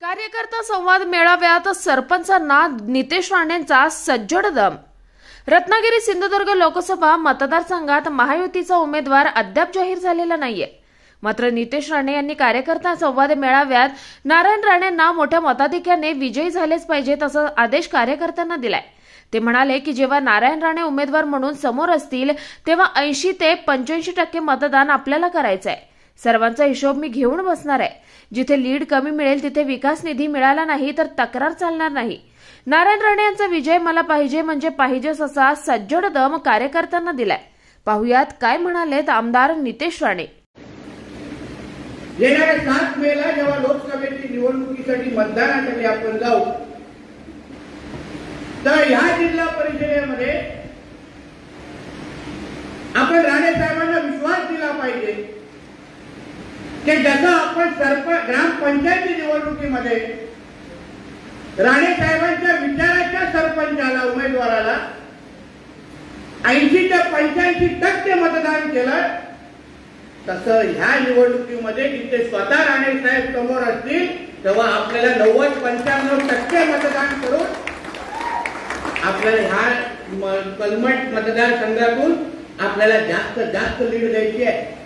कार्यकर्ता संवाद मेळाव्यात सरपंचांना नितेश राणेंचा सज्जड दम। रत्नागिरी सिंधुदुर्ग लोकसभा मतदारसंघात महायुतीचा उमेदवार अद्याप जाहीर झालेला नाहीये। मात्र नितेश राणे यांनी कार्यकर्ता संवाद मेळाव्यात नारायण राणेंना मोठ्या मताधिक्याने विजयी झालेच पाहिजेत असा आदेश कार्यकर्त्यांना दिलाय। ते म्हणाले की जेव्हा नारायण राणे उमेदवार म्हणून समोर असतील तेव्हा 80 ते 85% मतदान आपल्याला करायचंय। सर्वांचा हिशोब मी घेऊन बसणार आहे। जिथे लीड कमी मिळेल तिथे विकास निधी मिळाला नाही तर तक्रार चालणार नाही। नारायण राणे यांचा विजय मला पाहिजे म्हणजे पाहिजेच असा सज्जड दम कार्यकर्त्यांना दिलाय। पाहुयात काय म्हणालेत आमदार नितेश राणे। येणाऱ्या 7 मेला जेव्हा लोकसभेची निवडणुकीसाठी मतदानासाठी आपण जाऊ तर ह्या जिल्हा परिषदेमध्ये आपण राणे साहेबांना विश्वास दिला पाहिजे की जसं आपण ग्रामपंचायती निवडणुकीमध्ये राणे साहेबांच्या विचाराच्या सरपंचाला उमेदवाराला 80 ते 85% मतदान केलं, तसं ह्या निवडणुकीमध्ये जिथे स्वतः राणे साहेब समोर असतील तेव्हा आपल्याला 90-95% मतदान करून आपल्याला ह्या कलमट मतदारसंघातून आपल्याला जास्त लीड द्यायची आहे।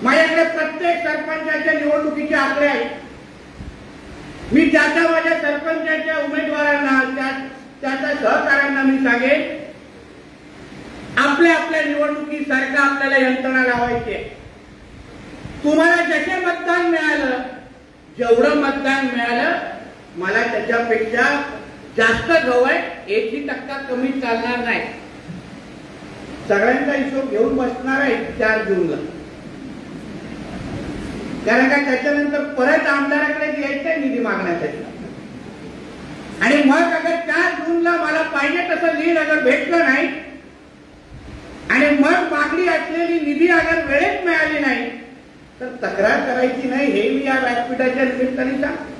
माझ्याकडे प्रत्येक सरपंचाच्या निवडणुकीचे आकडे आहेत। मी त्याच्या माझ्या सरपंचाच्या उमेदवारांना त्याच्या सहकाऱ्यांना मी सांगेन आपल्या निवडणुकीसारखं आपल्याला यंत्रणा लावायची आहे। तुम्हाला जसे मतदान मिळालं, जेवढं मतदान मिळालं, मला त्याच्यापेक्षा जास्त गवय 1% कमी चालणार नाही। सगळ्यांचा हिशोब घेऊन बसणार आहे 4 जूनला, कारण का त्याच्यानंतर परत आमदाराकडे यायचं निधी मागण्यासाठी। आणि मग अगर 4 जूनला मला पाहिजे तसं लीड अगर भेटलं नाही आणि मग मागणी असलेली निधी अगर वेळेत मिळाली नाही तर तक्रार करायची नाही, हे मी या व्यासपीठाच्या निमित्ताने सांगतो।